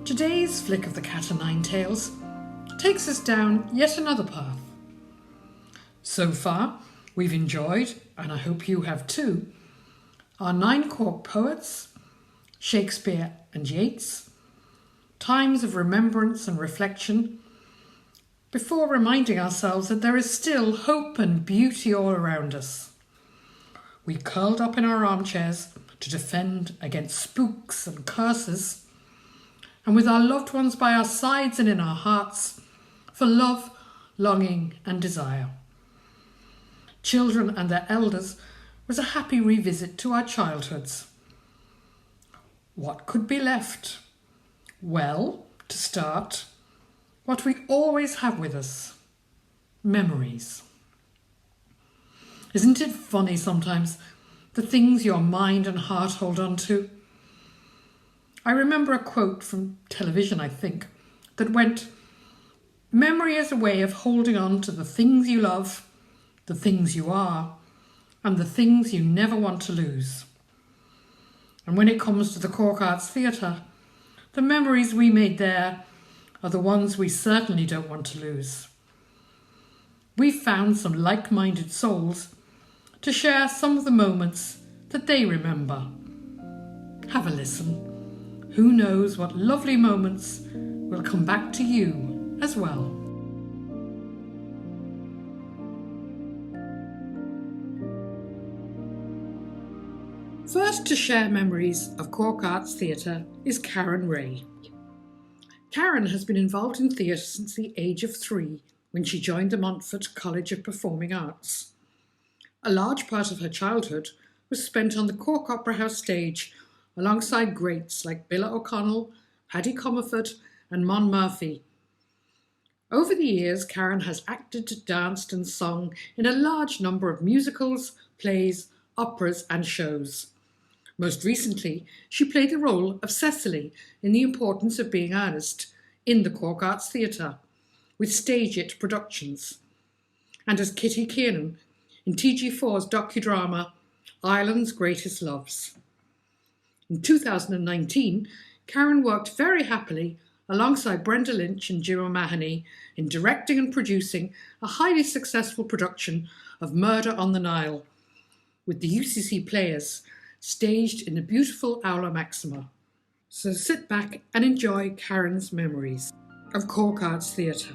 Today's flick of the cat o' nine tails takes us down yet another path. So far, we've enjoyed, and I hope you have too, our 9 Cork poets, Shakespeare and Yeats, times of remembrance and reflection, before reminding ourselves that there is still hope and beauty all around us. We curled up in our armchairs to defend against spooks and curses, and with our loved ones by our sides and in our hearts, for love, longing and desire. Children and their elders was a happy revisit to our childhoods. What could be left? Well, to start, what we always have with us, memories. Isn't it funny sometimes, the things your mind and heart hold on to? I remember a quote from television, I think, that went, "Memory is a way of holding on to the things you love, the things you are, and the things you never want to lose." And when it comes to the Cork Arts Theatre, the memories we made there are the ones we certainly don't want to lose. We've found some like-minded souls to share some of the moments that they remember. Have a listen. Who knows what lovely moments will come back to you as well. First to share memories of Cork Arts Theatre is Karen Ray. Karen has been involved in theatre since the age of 3 when she joined the Montfort College of Performing Arts. A large part of her childhood was spent on the Cork Opera House stage alongside greats like Billa O'Connell, Paddy Comerford and Mon Murphy. Over the years, Karen has acted, danced and sung in a large number of musicals, plays, operas and shows. Most recently, she played the role of Cecily in The Importance of Being Earnest in the Cork Arts Theatre with Stage It Productions, and as Kitty Kiernan in TG4's docudrama Ireland's Greatest Loves. In 2019, Karen worked very happily alongside Brenda Lynch and Jim O'Mahony in directing and producing a highly successful production of Murder on the Nile with the UCC Players, staged in the beautiful Aula Maxima. So sit back and enjoy Karen's memories of Cork Arts Theatre.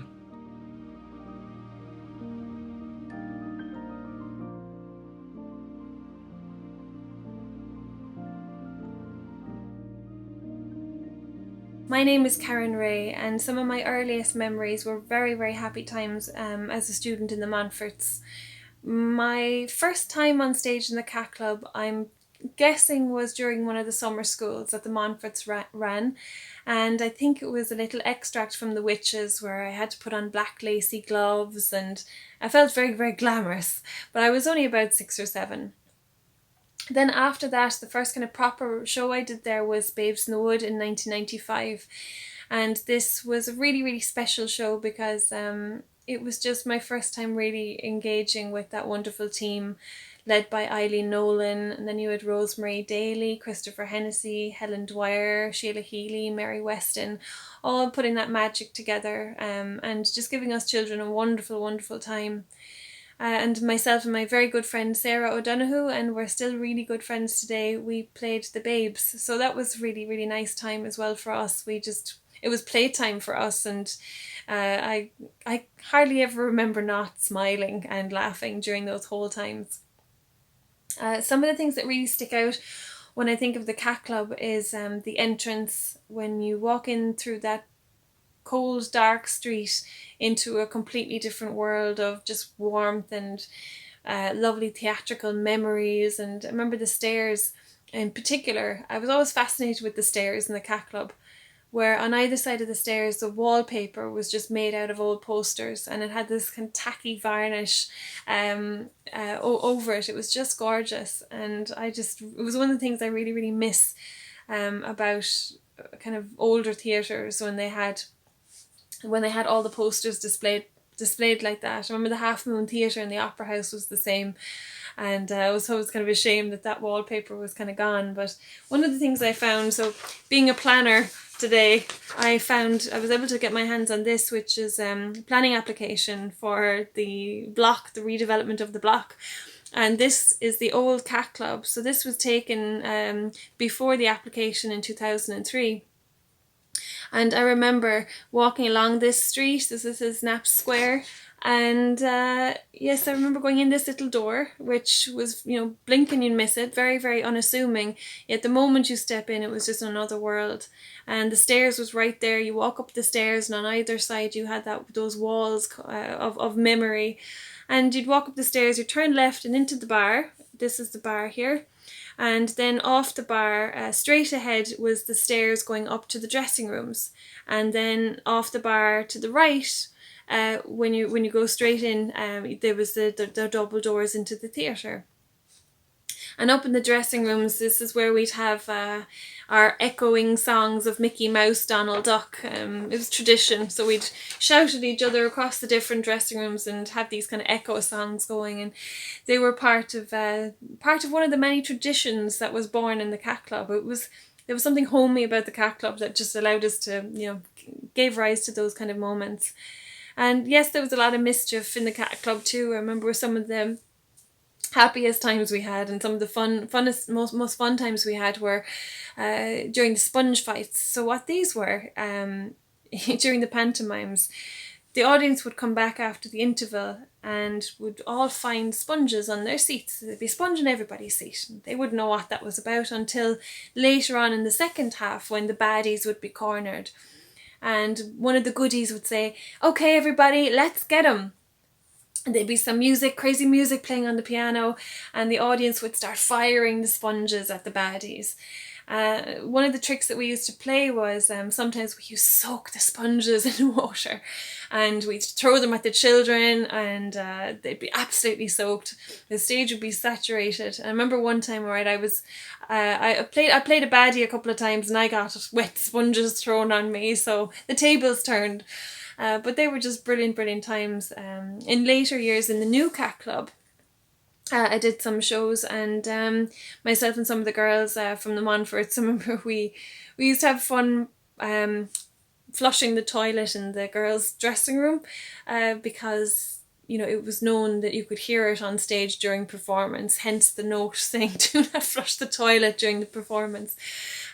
My name is Karen Ray, and some of my earliest memories were very, very happy times as a student in the Montforts. My first time on stage in the Cat Club, I'm guessing, was during one of the summer schools that the Montforts ran, and I think it was a little extract from The Witches where I had to put on black lacy gloves and I felt very, very glamorous, but I was only about 6 or 7. Then after that, the first kind of proper show I did there was Babes in the Wood in 1995. And this was a really, really special show because it was just my first time really engaging with that wonderful team led by Eileen Nolan. And then you had Rosemary Daly, Christopher Hennessy, Helen Dwyer, Sheila Healy, Mary Weston, all putting that magic together and just giving us children a wonderful, wonderful time. And myself and my very good friend Sarah O'Donoghue, and we're still really good friends today, we played the Babes. So that was really, really nice time as well for us. It was playtime for us, and I hardly ever remember not smiling and laughing during those whole times. Some of the things that really stick out when I think of the Cat Club is the entrance when you walk in through that cold, dark street into a completely different world of just warmth and lovely theatrical memories. And I remember the stairs in particular. I was always fascinated with the stairs in the Cat Club, where on either side of the stairs the wallpaper was just made out of old posters and it had this kind of tacky varnish over it. It was just gorgeous, and it was one of the things I really, really miss about kind of older theatres when they had all the posters displayed like that. I remember the Half Moon Theatre in the Opera House was the same, and I was always kind of ashamed that wallpaper was kind of gone. But one of the things I found, so being a planner today. I was able to get my hands on this, which is planning application for the block, the redevelopment of the block. And this is the old cat club. So this was taken before the application in 2003. And I remember walking along this street. This is Knapp Square. And yes, I remember going in this little door, which was, blink and you'd miss it, very, very unassuming. Yet the moment you step in, it was just another world. And the stairs was right there. You walk up the stairs, and on either side you had those walls of memory. And you'd walk up the stairs, you turn left and into the bar. This is the bar here. And then off the bar, straight ahead was the stairs going up to the dressing rooms. And then off the bar to the right, when you go straight in, there was the double doors into the theatre. And up in the dressing rooms, this is where we'd have our echoing songs of Mickey Mouse, Donald Duck. It was tradition, so we'd shout at each other across the different dressing rooms and have these kind of echo songs going. And they were part of one of the many traditions that was born in the Cat Club. There was something homey about the Cat Club that just allowed us to, gave rise to those kind of moments. And yes, there was a lot of mischief in the Cat Club too. I remember some of the happiest times we had, and some of the most fun times we had were during the sponge fights. So what these were, during the pantomimes, the audience would come back after the interval and would all find sponges on their seats. There'd be a sponge in everybody's seat. They wouldn't know what that was about until later on in the second half, when the baddies would be cornered. And one of the goodies would say, "Okay, everybody, let's get 'em." And there'd be some music, crazy music playing on the piano, and the audience would start firing the sponges at the baddies. One of the tricks that we used to play was sometimes we used to soak the sponges in water, and we'd throw them at the children, and they'd be absolutely soaked. The stage would be saturated. I remember one time, right, I played a baddie a couple of times, and I got wet sponges thrown on me, so the tables turned. But they were just brilliant times. In later years in the new Cat Club, I did some shows, and myself and some of the girls from the Montforts, I remember we used to have fun flushing the toilet in the girls' dressing room because it was known that you could hear it on stage during performance, hence the note saying "do not flush the toilet during the performance."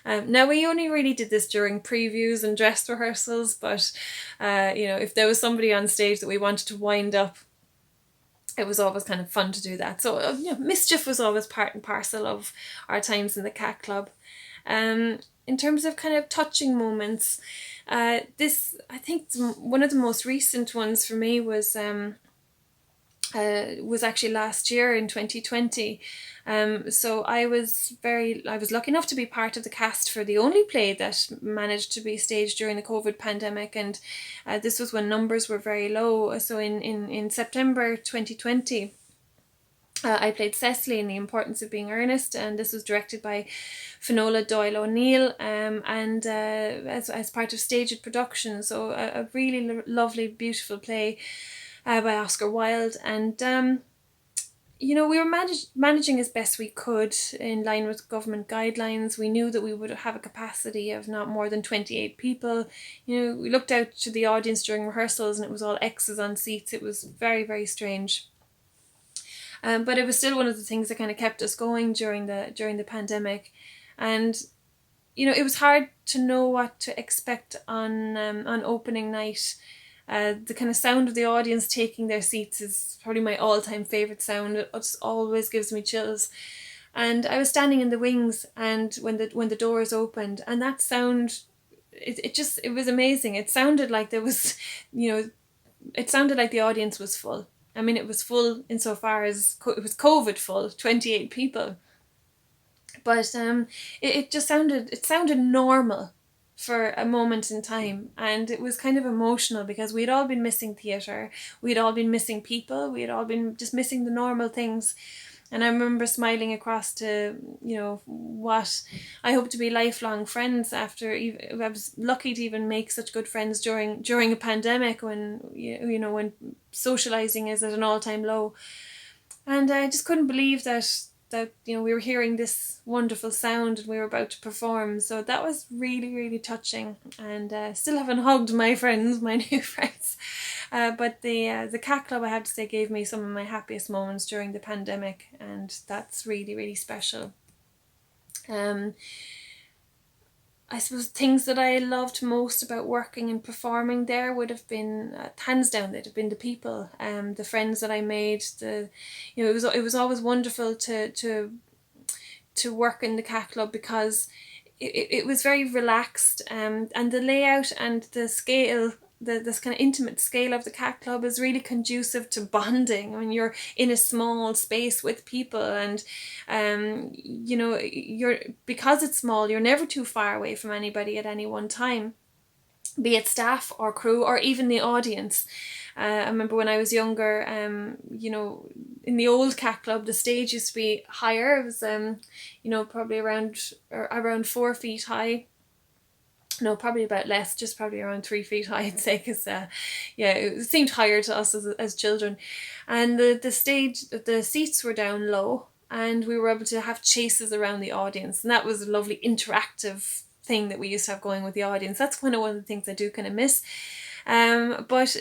Now, we only really did this during previews and dress rehearsals, but if there was somebody on stage that we wanted to wind up, it was always kind of fun to do that. So mischief was always part and parcel of our times in the Cat Club. In terms of kind of touching moments, I think one of the most recent ones for me was actually last year in 2020. So I was lucky enough to be part of the cast for the only play that managed to be staged during the COVID pandemic, and this was when numbers were very low. So in September 2020, I played Cecily in The Importance of Being Earnest, and this was directed by Finola Doyle O'Neill, and as part of staged production. So a really lovely, beautiful play by Oscar Wilde, and we were managing as best we could in line with government guidelines. We knew that we would have a capacity of not more than 28 people. We looked out to the audience during rehearsals, and it was all X's on seats. It was very, very strange. But it was still one of the things that kind of kept us going during the pandemic, and it was hard to know what to expect on opening night. The kind of sound of the audience taking their seats is probably my all-time favourite sound. It just always gives me chills. And I was standing in the wings, and when the doors opened, and that sound, it was amazing. It sounded like there was, it sounded like the audience was full. I mean, it was full insofar as it was COVID full, 28 people. But it sounded normal for a moment in time, and it was kind of emotional because we'd all been missing theatre, we'd all been missing people, we'd all been just missing the normal things. And I remember smiling across to what I hope to be lifelong friends after. I was lucky to even make such good friends during a pandemic when when socializing is at an all-time low. And I just couldn't believe that that we were hearing this wonderful sound and we were about to perform. So that was really, really touching, and still haven't hugged my friends, my new friends. But the Cat Club, I have to say, gave me some of my happiest moments during the pandemic, and that's really, really special. I suppose things that I loved most about working and performing there would have been, hands down, they'd have been the people, the friends that I made. It was always wonderful to work in the Cat Club, because it was very relaxed, and the layout and the scale, this kind of intimate scale of the Cat Club is really conducive to bonding. I mean, you're in a small space with people, and because it's small, you're never too far away from anybody at any one time, be it staff or crew or even the audience. I remember when I was younger, in the old Cat Club, the stage used to be higher. It was, probably around 4 feet high. No, probably about less, just probably around 3 feet high, I'd say, because it seemed higher to us as children. And the stage, the seats were down low, and we were able to have chases around the audience, and that was a lovely interactive thing that we used to have going with the audience. That's kind of one of the things I do kind of miss. But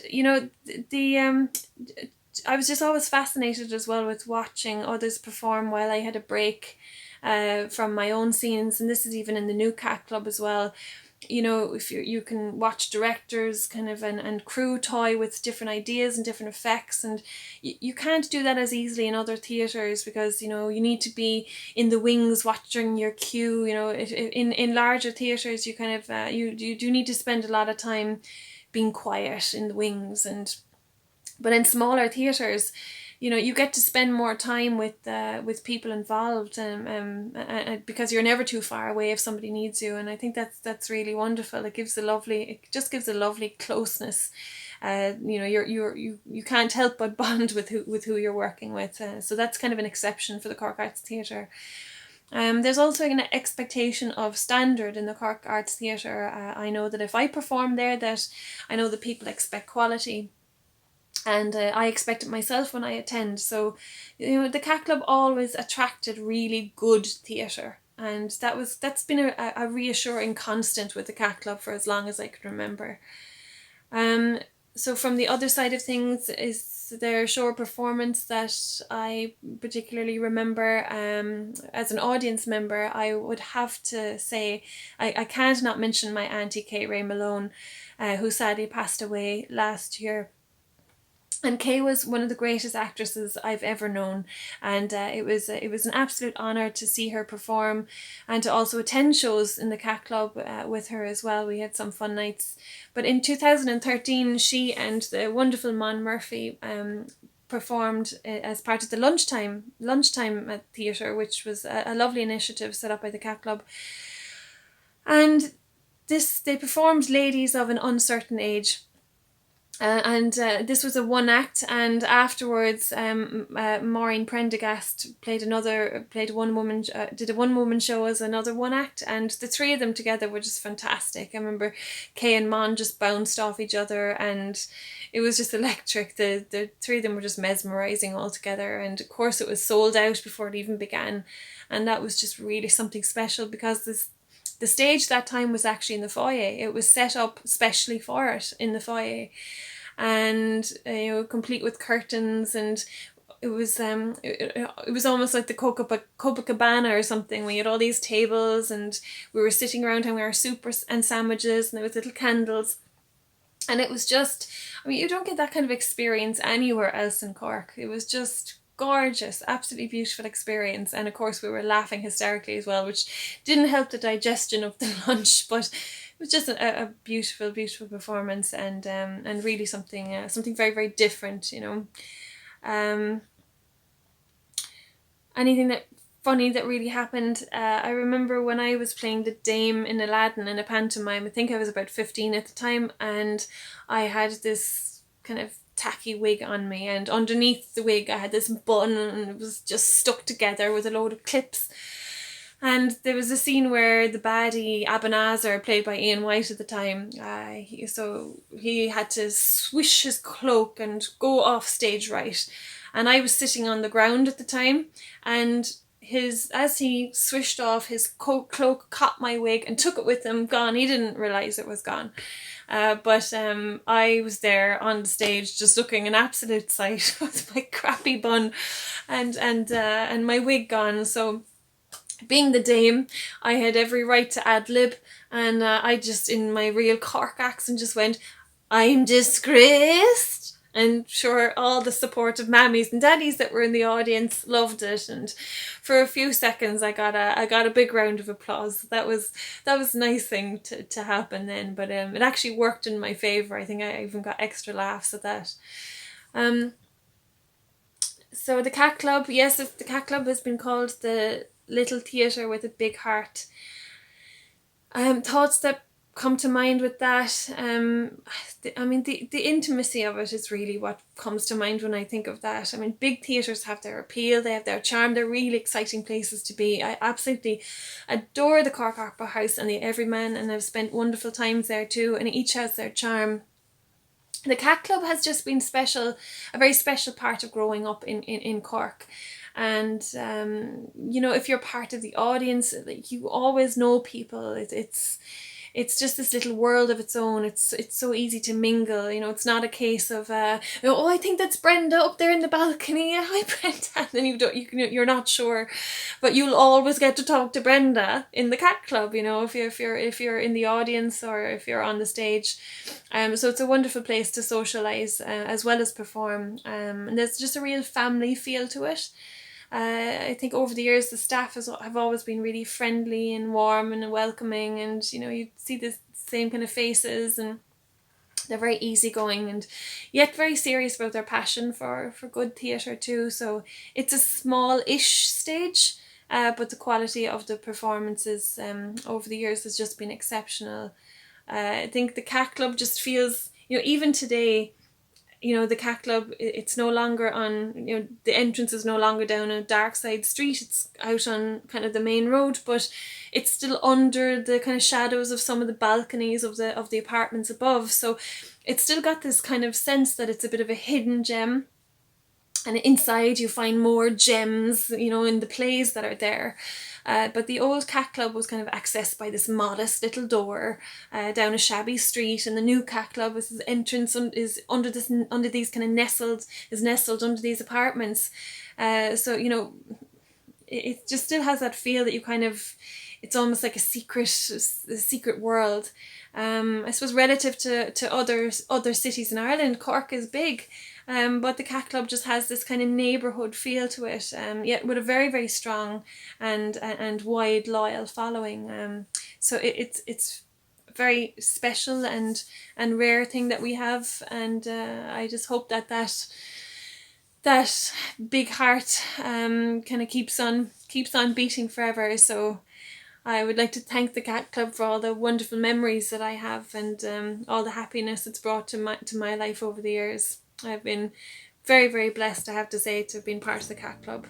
I was just always fascinated as well with watching others perform while I had a break from my own scenes, and this is even in the new Cat Club as well. If you can watch directors kind of and crew toy with different ideas and different effects, and you can't do that as easily in other theatres, because you need to be in the wings watching your cue. In larger theatres, you kind of you do need to spend a lot of time being quiet in the wings, but in smaller theatres, you get to spend more time with people involved, because you're never too far away if somebody needs you. And I think that's really wonderful. It just gives a lovely closeness. You can't help but bond with who you're working with. So that's kind of an exception for the Cork Arts Theatre. There's also an expectation of standard in the Cork Arts Theatre. I know that if I perform there, that I know that people expect quality. And I expect it myself when I attend. So, the Cat Club always attracted really good theatre. And that's been a reassuring constant with the Cat Club for as long as I can remember. So from the other side of things is their show performance that I particularly remember. As an audience member, I would have to say, I can't not mention my auntie Kay Ray Malone, who sadly passed away last year. And Kay was one of the greatest actresses I've ever known, and it was an absolute honour to see her perform, and to also attend shows in the Cat Club with her as well. We had some fun nights. But in 2013, she and the wonderful Mon Murphy performed as part of the lunchtime theatre, which was a lovely initiative set up by the Cat Club. And they performed Ladies of an Uncertain Age. This was a one act, and afterwards Maureen Prendergast did a one woman show as another one act, and the three of them together were just fantastic. I remember Kay and Mon just bounced off each other, and it was just electric. The three of them were just mesmerising all together, and of course it was sold out before it even began, and that was just really something special, because the stage that time was actually in the foyer. It was set up specially for it in the foyer, and complete with curtains, and it was almost like the Copacabana or something. We had all these tables, and we were sitting around having our soup and sandwiches, and there was little candles, and it was just, you don't get that kind of experience anywhere else in Cork. It was just gorgeous, absolutely beautiful experience. And of course we were laughing hysterically as well, which didn't help the digestion of the lunch, but it was just a beautiful performance, and really something very, very different. Anything that funny that really happened, I remember when I was playing the Dame in Aladdin in a pantomime. I think I was about 15 at the time, and I had this kind of tacky wig on me, and underneath the wig I had this bun, and it was just stuck together with a load of clips. And there was a scene where the baddie Abanazar, played by Ian White at the time, he had to swish his cloak and go off stage right, and I was sitting on the ground at the time, and as he swished off, his coat cloak caught my wig and took it with him, gone. He didn't realise it was gone. But I was there on the stage just looking an absolute sight with my crappy bun and my wig gone. So being the dame, I had every right to ad-lib, and I just, in my real Cork accent, just went, "I'm disgraced." And sure, all the supportive mammies and daddies that were in the audience loved it, and for a few seconds I got a big round of applause. That was a nice thing to happen then, but it actually worked in my favour. I think I even got extra laughs at that. So the Cat Club, yes, the Cat Club has been called the little theatre with a big heart. Thoughts that come to mind with that, I mean, the intimacy of it is really what comes to mind when I think of that. I mean, big theatres have their appeal, they have their charm, they're really exciting places to be. I absolutely adore the Cork Opera House and the Everyman, and I've spent wonderful times there too, and each has their charm. The Cat Club has just been special, a very special part of growing up in Cork. And, you know, if you're part of the audience, like, you always know people. It's just this little world of its own. It's so easy to mingle. You know, it's not a case of oh, I think that's Brenda up there in the balcony. Yeah, hi Brenda. And then you're not sure, but you'll always get to talk to Brenda in the Cat Club. You know, if you're in the audience or if you're on the stage. So it's a wonderful place to socialise as well as perform. And there's just a real family feel to it. I think over the years the staff have always been really friendly and warm and welcoming, and you know, you see the same kind of faces, and they're very easygoing and yet very serious about their passion for good theatre too. So it's a small-ish stage, but the quality of the performances over the years has just been exceptional. I think the Cat Club just feels, you know, even today, you know, the Cat Club, it's no longer on, you know, the entrance is no longer down a dark side street, it's out on kind of the main road, but it's still under the kind of shadows of some of the balconies of the apartments above. So it's still got this kind of sense that it's a bit of a hidden gem. And inside you find more gems, you know, in the plays that are there. But the old Cat Club was kind of accessed by this modest little door down a shabby street, and the new Cat Club is entrance is under these kind of nestled under these apartments. So you know, it just still has that feel that you kind of, it's almost like a secret world. I suppose relative to other cities in Ireland, Cork is big. But the Cat Club just has this kind of neighbourhood feel to it, yet with a very, very strong and wide loyal following. So it's a very special and rare thing that we have, and I just hope that big heart kind of keeps on beating forever. So I would like to thank the Cat Club for all the wonderful memories that I have, and all the happiness it's brought to my life over the years. I've been very, very blessed, I have to say, to have been part of the Cat Club.